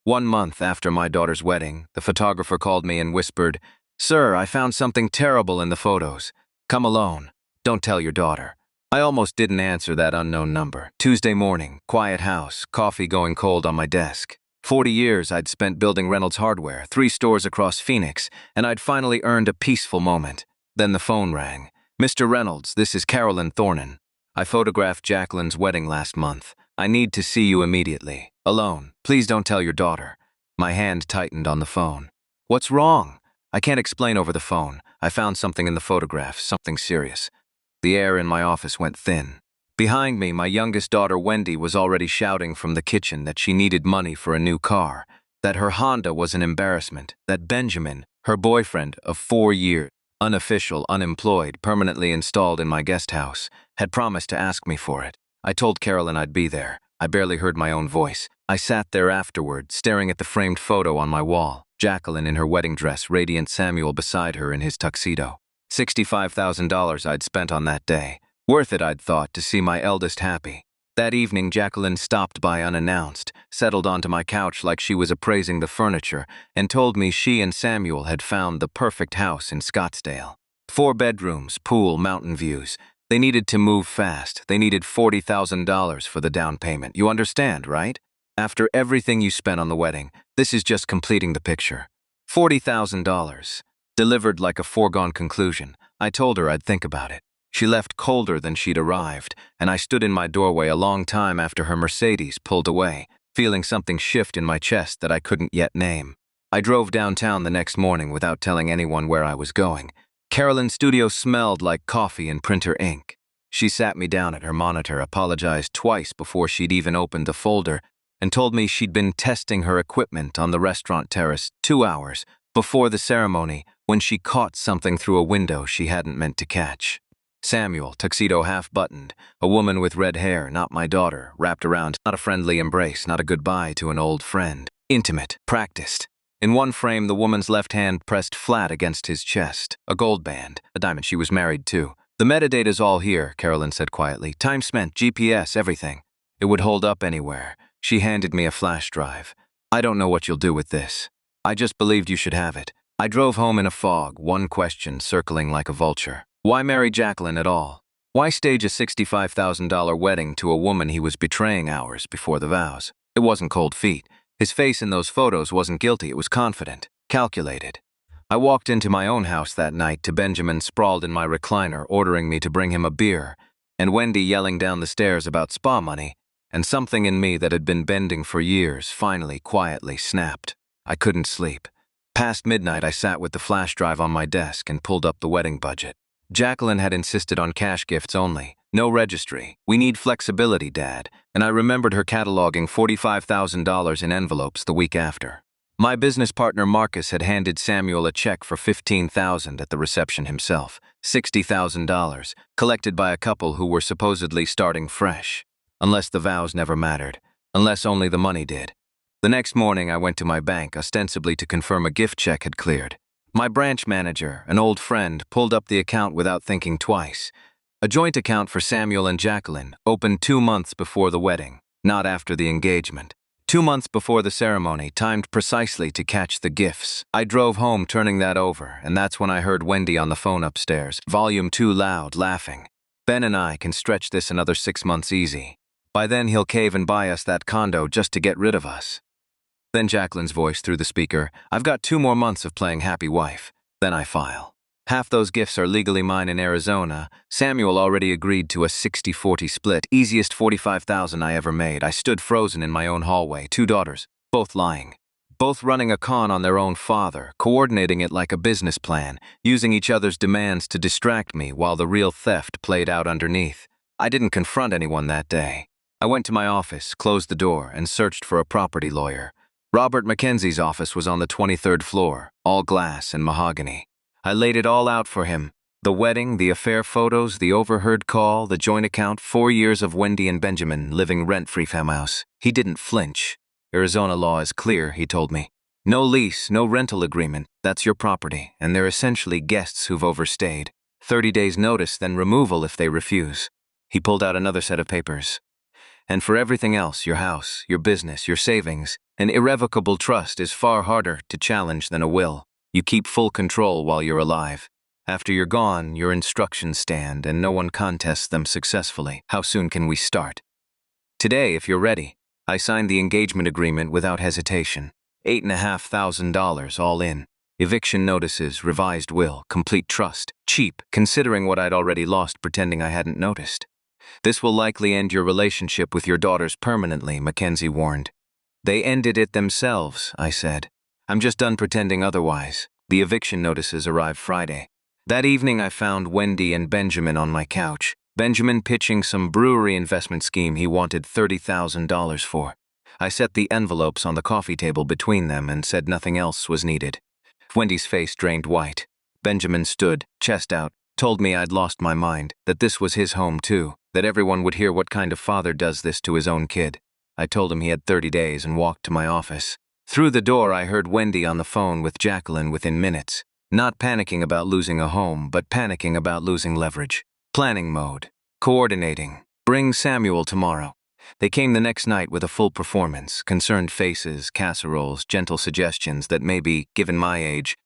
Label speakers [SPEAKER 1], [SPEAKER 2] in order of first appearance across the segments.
[SPEAKER 1] 1 month after my daughter's wedding, the photographer called me and whispered, "Sir, I found something terrible in the photos. Come alone. Don't tell your daughter." I almost didn't answer that unknown number. Tuesday morning, quiet house, coffee going cold on my desk. 40 years I'd spent building Reynolds Hardware, 3 stores across Phoenix, and I'd finally earned a peaceful moment. Then the phone rang. "Mr. Reynolds, this is Carolyn Thornan. I photographed Jacqueline's wedding last month. I need to see you immediately. Alone. Please don't tell your daughter." My hand tightened on the phone. "What's wrong?" "I can't explain over the phone. I found something in the photograph, something serious." The air in my office went thin. Behind me, my youngest daughter, Wendy, was already shouting from the kitchen that she needed money for a new car, that her Honda was an embarrassment, that Benjamin, her boyfriend of 4 years, unofficial, unemployed, permanently installed in my guest house, had promised to ask me for it. I told Carolyn I'd be there. I barely heard my own voice. I sat there afterward, staring at the framed photo on my wall. Jacqueline in her wedding dress, radiant Samuel beside her in his tuxedo. $65,000 I'd spent on that day. Worth it, I'd thought, to see my eldest happy. That evening, Jacqueline stopped by unannounced, settled onto my couch like she was appraising the furniture, and told me she and Samuel had found the perfect house in Scottsdale. 4 bedrooms, pool, mountain views. They needed to move fast. They needed $40,000 for the down payment. You understand, right? After everything you spent on the wedding, this is just completing the picture. $40,000. Delivered like a foregone conclusion. I told her I'd think about it. She left colder than she'd arrived, and I stood in my doorway a long time after her Mercedes pulled away, feeling something shift in my chest that I couldn't yet name. I drove downtown the next morning without telling anyone where I was going. Carolyn's studio smelled like coffee and printer ink. She sat me down at her monitor, apologized twice before she'd even opened the folder, and told me she'd been testing her equipment on the restaurant terrace 2 hours before the ceremony when she caught something through a window she hadn't meant to catch. Samuel, tuxedo half-buttoned, a woman with red hair, not my daughter, wrapped around, not a friendly embrace, not a goodbye to an old friend. Intimate, practiced. In one frame, the woman's left hand pressed flat against his chest, a gold band, a diamond. She was married too. "The metadata's all here," Carolyn said quietly. "Time spent, GPS, everything. It would hold up anywhere." She handed me a flash drive. "I don't know what you'll do with this. I just believed you should have it." I drove home in a fog, one question circling like a vulture. Why marry Jacqueline at all? Why stage a $65,000 wedding to a woman he was betraying hours before the vows? It wasn't cold feet. His face in those photos wasn't guilty, it was confident, calculated. I walked into my own house that night to Benjamin sprawled in my recliner ordering me to bring him a beer, and Wendy yelling down the stairs about spa money, and something in me that had been bending for years finally quietly snapped. I couldn't sleep. Past midnight, I sat with the flash drive on my desk and pulled up the wedding budget. Jacqueline had insisted on cash gifts only, no registry. "We need flexibility, Dad," and I remembered her cataloging $45,000 in envelopes the week after. My business partner Marcus had handed Samuel a check for $15,000 at the reception himself, $60,000, collected by a couple who were supposedly starting fresh. Unless the vows never mattered, unless only the money did. The next morning, I went to my bank, ostensibly to confirm a gift check had cleared. My branch manager, an old friend, pulled up the account without thinking twice. A joint account for Samuel and Jacqueline, opened 2 months before the wedding, not after the engagement. 2 months before the ceremony, timed precisely to catch the gifts. I drove home turning that over, and that's when I heard Wendy on the phone upstairs, volume too loud, laughing. "Ben and I can stretch this another 6 months easy. By then he'll cave and buy us that condo just to get rid of us." Then Jacqueline's voice through the speaker, "I've got 2 more months of playing happy wife. Then I file. Half those gifts are legally mine in Arizona. Samuel already agreed to a 60-40 split, easiest $45,000 I ever made. I stood frozen in my own hallway, 2 daughters, both lying. Both running a con on their own father, coordinating it like a business plan, using each other's demands to distract me while the real theft played out underneath. I didn't confront anyone that day. I went to my office, closed the door, and searched for a property lawyer. Robert Mackenzie's office was on the 23rd floor, all glass and mahogany. I laid it all out for him. The wedding, the affair photos, the overheard call, the joint account, 4 years of Wendy and Benjamin living rent-free farmhouse. He didn't flinch. "Arizona law is clear," he told me. "No lease, no rental agreement. That's your property, and they're essentially guests who've overstayed. 30 days notice, then removal if they refuse." He pulled out another set of papers. "And for everything else, your house, your business, your savings, An irrevocable trust is far harder to challenge than a will. You keep full control while you're alive. After you're gone, your instructions stand and no one contests them successfully. How soon can we start? Today, if you're ready. I signed the engagement agreement without hesitation. $8,500 all in. Eviction notices, revised will, complete trust. Cheap, considering what I'd already lost pretending I hadn't noticed. This will likely end your relationship with your daughters permanently, Mackenzie warned. They ended it themselves, I said. I'm just done pretending otherwise. The eviction notices arrived Friday. That evening I found Wendy and Benjamin on my couch. Benjamin pitching some brewery investment scheme he wanted $30,000 for. I set the envelopes on the coffee table between them and said nothing else was needed. Wendy's face drained white. Benjamin stood, chest out, told me I'd lost my mind, that this was his home too, that everyone would hear what kind of father does this to his own kid. I told him he had 30 days and walked to my office. Through the door I heard Wendy on the phone with Jacqueline within minutes. Not panicking about losing a home, but panicking about losing leverage. Planning mode. Coordinating. Bring Samuel tomorrow. They came the next night with a full performance, concerned faces, casseroles, gentle suggestions that maybe, given my age,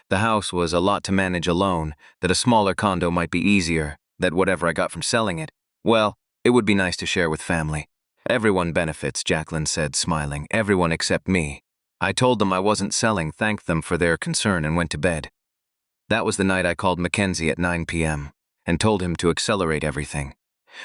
[SPEAKER 1] the house was a lot to manage alone, that a smaller condo might be easier, that whatever I got from selling it, well, it would be nice to share with family. Everyone benefits, Jacqueline said, smiling. Everyone except me. I told them I wasn't selling, thanked them for their concern, and went to bed. That was the night I called Mackenzie at 9 p.m. and told him to accelerate everything.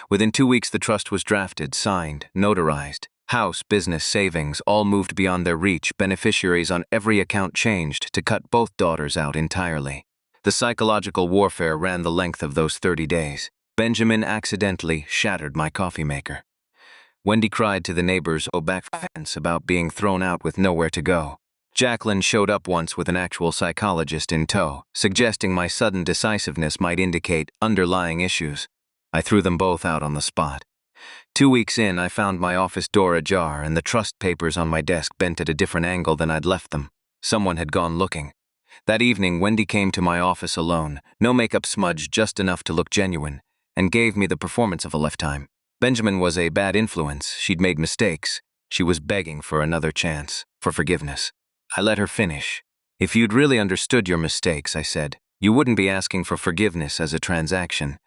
[SPEAKER 1] Within 2 weeks the trust was drafted, signed, notarized. House, business, savings, all moved beyond their reach. Beneficiaries on every account changed to cut both daughters out entirely. The psychological warfare ran the length of those 30 days. Benjamin accidentally shattered my coffee maker. Wendy cried to the neighbors' back fence about being thrown out with nowhere to go. Jacqueline showed up once with an actual psychologist in tow, suggesting my sudden decisiveness might indicate underlying issues. I threw them both out on the spot. 2 weeks in, I found my office door ajar and the trust papers on my desk bent at a different angle than I'd left them. Someone had gone looking. That evening, Wendy came to my office alone, no makeup smudge, just enough to look genuine, and gave me the performance of a lifetime. Benjamin was a bad influence. She'd made mistakes. She was begging for another chance, for forgiveness. I let her finish. If you'd really understood your mistakes, I said, you wouldn't be asking for forgiveness as a transaction.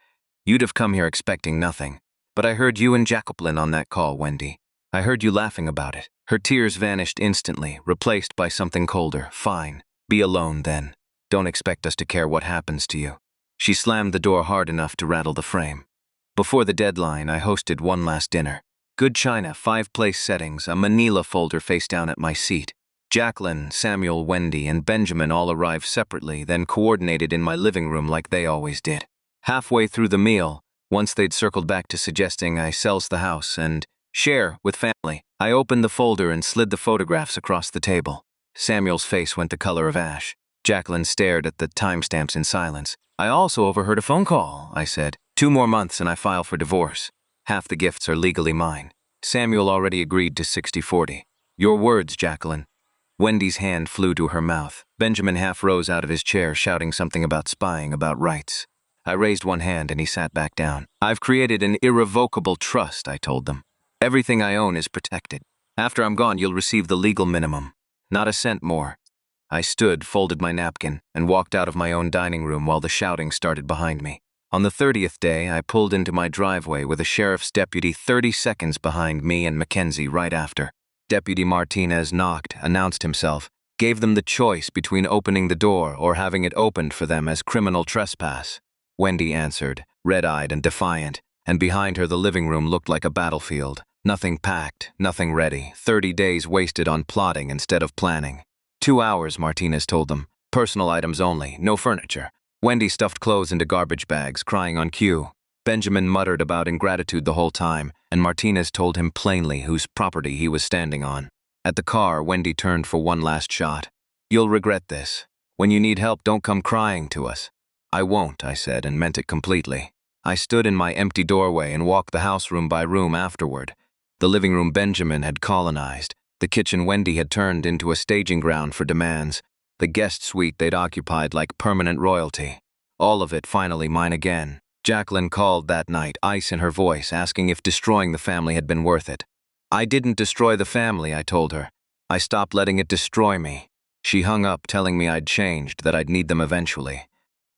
[SPEAKER 1] You'd have come here expecting nothing. But I heard you and Jacqueline on that call, Wendy. I heard you laughing about it. Her tears vanished instantly, replaced by something colder. Fine. Be alone then. Don't expect us to care what happens to you. She slammed the door hard enough to rattle the frame. Before the deadline, I hosted one last dinner. Good china, 5-place settings, a manila folder face down at my seat. Jacqueline, Samuel, Wendy, and Benjamin all arrived separately, then coordinated in my living room like they always did. Halfway through the meal, once they'd circled back to suggesting I sells the house and share with family, I opened the folder and slid the photographs across the table. Samuel's face went the color of ash. Jacqueline stared at the timestamps in silence. I also overheard a phone call, I said. 2 more months and I file for divorce. Half the gifts are legally mine. Samuel already agreed to 60-40. Your words, Jacqueline. Wendy's hand flew to her mouth. Benjamin half rose out of his chair, shouting something about spying, about rights. I raised one hand and he sat back down. I've created an irrevocable trust, I told them. Everything I own is protected. After I'm gone, you'll receive the legal minimum. Not a cent more. I stood, folded my napkin, and walked out of my own dining room while the shouting started behind me. On the 30th day, I pulled into my driveway with a sheriff's deputy 30 seconds behind me and Mackenzie right after. Deputy Martinez knocked, announced himself, gave them the choice between opening the door or having it opened for them as criminal trespass. Wendy answered, red-eyed and defiant, and behind her the living room looked like a battlefield. Nothing packed, nothing ready, 30 days wasted on plotting instead of planning. 2 hours, Martinez told them. Personal items only, no furniture. Wendy stuffed clothes into garbage bags, crying on cue. Benjamin muttered about ingratitude the whole time, and Martinez told him plainly whose property he was standing on. At the car, Wendy turned for one last shot. You'll regret this. When you need help, don't come crying to us. I won't, I said, and meant it completely. I stood in my empty doorway and walked the house room by room afterward. The living room Benjamin had colonized. The kitchen Wendy had turned into a staging ground for demands. The guest suite they'd occupied like permanent royalty. All of it finally mine again. Jacqueline called that night, ice in her voice, asking if destroying the family had been worth it. I didn't destroy the family, I told her. I stopped letting it destroy me. She hung up, telling me I'd changed, that I'd need them eventually.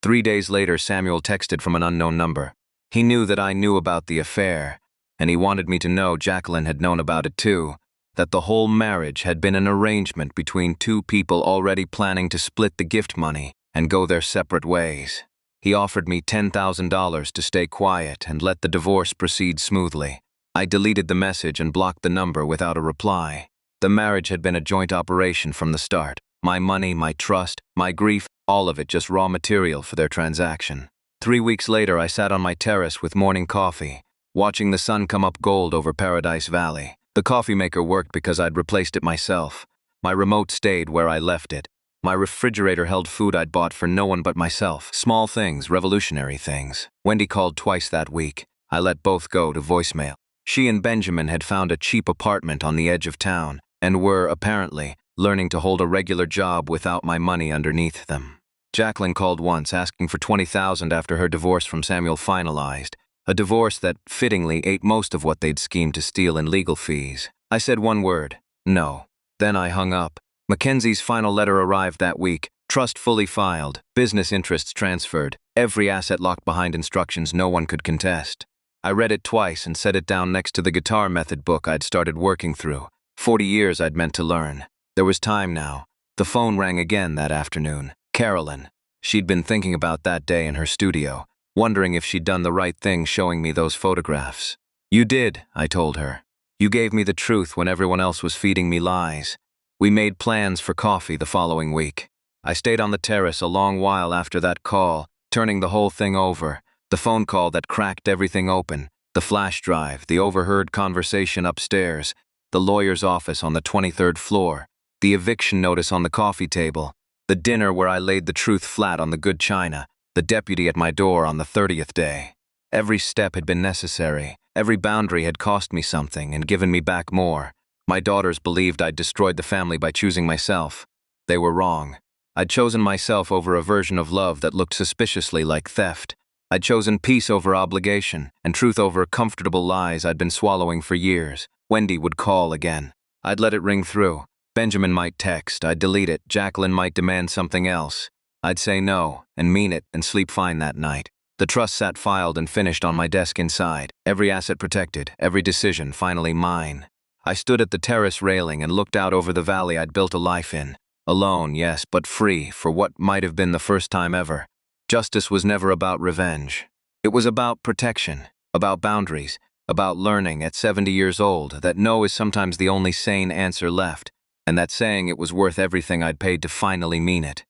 [SPEAKER 1] 3 days later, Samuel texted from an unknown number. He knew that I knew about the affair, and he wanted me to know Jacqueline had known about it too, that the whole marriage had been an arrangement between two people already planning to split the gift money and go their separate ways. He offered me $10,000 to stay quiet and let the divorce proceed smoothly. I deleted the message and blocked the number without a reply. The marriage had been a joint operation from the start. My money, my trust, my grief, all of it just raw material for their transaction. 3 weeks later, I sat on my terrace with morning coffee, watching the sun come up gold over Paradise Valley. The coffee maker worked because I'd replaced it myself. My remote stayed where I left it. My refrigerator held food I'd bought for no one but myself. Small things, revolutionary things. Wendy called twice that week. I let both go to voicemail. She and Benjamin had found a cheap apartment on the edge of town and were, apparently, learning to hold a regular job without my money underneath them. Jacqueline called once, asking for $20,000 after her divorce from Samuel finalized, a divorce that, fittingly, ate most of what they'd schemed to steal in legal fees. I said one word, no. Then I hung up. Mackenzie's final letter arrived that week, trust fully filed, business interests transferred, every asset locked behind instructions no one could contest. I read it twice and set it down next to the guitar method book I'd started working through. 40 years I'd meant to learn. There was time now. The phone rang again that afternoon. Carolyn. She'd been thinking about that day in her studio, wondering if she'd done the right thing showing me those photographs. You did, I told her. You gave me the truth when everyone else was feeding me lies. We made plans for coffee the following week. I stayed on the terrace a long while after that call, turning the whole thing over. The phone call that cracked everything open, the flash drive, the overheard conversation upstairs, the lawyer's office on the 23rd floor, the eviction notice on the coffee table, the dinner where I laid the truth flat on the good china, the deputy at my door on the 30th day. Every step had been necessary. Every boundary had cost me something and given me back more. My daughters believed I'd destroyed the family by choosing myself. They were wrong. I'd chosen myself over a version of love that looked suspiciously like theft. I'd chosen peace over obligation and truth over comfortable lies I'd been swallowing for years. Wendy would call again. I'd let it ring through. Benjamin might text. I'd delete it. Jacqueline might demand something else. I'd say no and mean it and sleep fine that night. The trust sat filed and finished on my desk inside. Every asset protected, every decision finally mine. I stood at the terrace railing and looked out over the valley I'd built a life in. Alone, yes, but free for what might have been the first time ever. Justice was never about revenge. It was about protection, about boundaries, about learning at 70 years old that no is sometimes the only sane answer left, and that saying it was worth everything I'd paid to finally mean it.